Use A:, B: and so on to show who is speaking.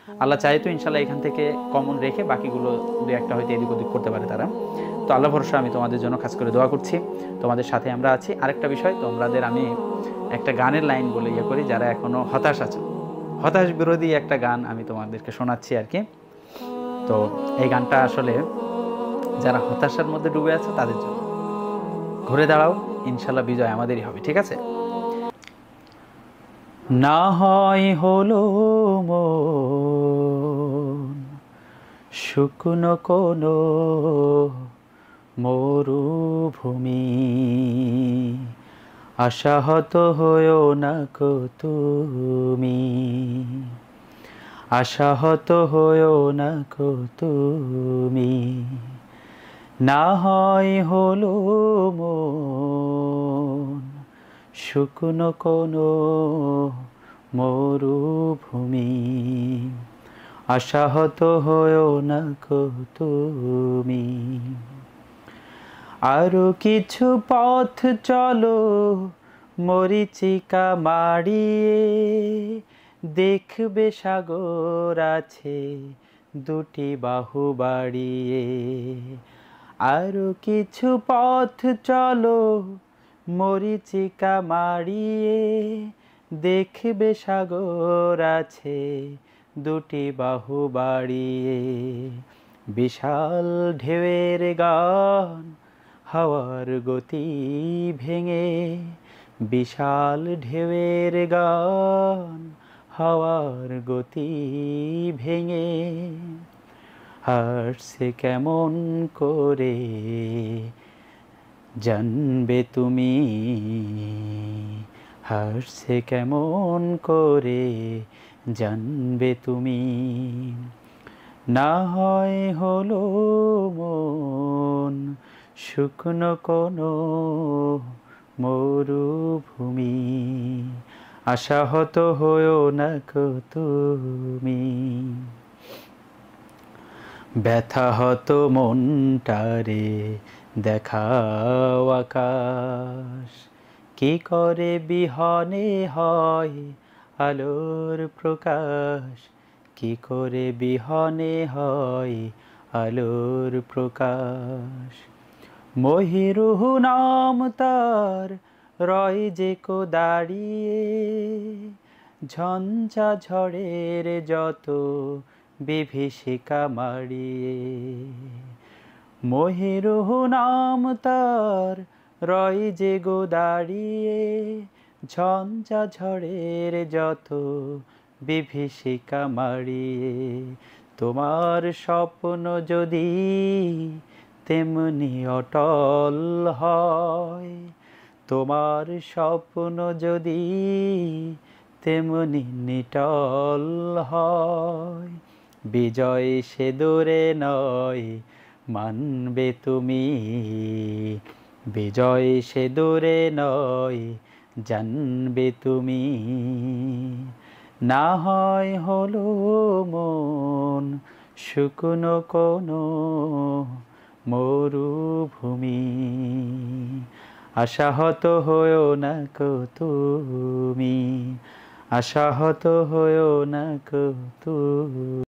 A: আল্লাহ চাই তো ইনশাল্লাহ এখান থেকে কমন রেখে বাকিগুলো দু একটা হয়তো এদিক ওদিক করতে পারে তারা। তো আল্লাহ ভরসা, আমি তোমাদের জন্য খাস করে দোয়া করছি, তোমাদের সাথে আমরা আছি। আরেকটা বিষয়, তোমাদের আমি একটা গানের লাইন বলে ইয়ে করি, যারা এখনো হতাশ আছে, হতাশ বিরোধী একটা গান আমি তোমাদেরকে শোনাচ্ছি আর কি। তো এই গানটা আসলে যারা হতাশার মধ্যে ডুবে আছে তাদের জন্য। ঘুরে দাঁড়াও, ইনশাল্লাহ বিজয় আমাদেরই হবে, ঠিক আছে? না হয় হলো মন শুকনো কোনো মরুভূমি, আশাহত হয়েও না কো তুমি, আশাহত হয়েও না কো তুমি। না হয় হলো মন শুকনো কোনো মরুভূমি, আশাহত হয়েও না কো তুমি। আরো কিছু পথ চলো মরিচিকা মাড়িয়ে, দেখবে সাগর আছে দুটি বাহু বাড়িয়ে। আরো কিছু পথ চলো মরিচিকা মাড়িয়ে, দেখবে সাগর আছে দুটি বাহু বাড়িয়ে। বিশাল ঢেউয়ের গান হাওয়ার গতি ভেঙে, বিশাল ঢেউয়ের গান হাওয়ার গতি ভেঙে। হাসছে কেমন করে জানবে তুমি, হাসছে কেমন করে জানবে তুমি। না হয় হলো মন শুকনো কোনো মরুভূমি, আশাহত হয়েও না কো তুমি। ব্যথাহত মনটারে দেখাও আকাশ, কি করে বিহনে হয় আলোর প্রকাশ, কি করে বিহনে হয় আলোর প্রকাশ। মহিরুহ নাম তার রয় যে কো দাঁড়িয়ে, ঝঞ্ঝা ঝড়ের যত বিভীষিকা মাড়িয়ে। মহিরুহ নাম তার রয় যে গো দাঁড়িয়ে, ঝঞ্ঝা ঝড়ের যত বিভীষিকা মাড়িয়ে। তোমার স্বপ্ন যদি তেমনি অটল হয়, তোমার স্বপ্ন যদি তেমনি নিটল হয়, বিজয় সে দূরে নয় মানবে তুমি, বিজয় সে দূরে নয় জানবে তুমি। না হয় হলো মন শুকনো কোনো মরুভূমি, আশাহত হয়েও না কো তুমি, আশাহত হয়েও না কো তুমি।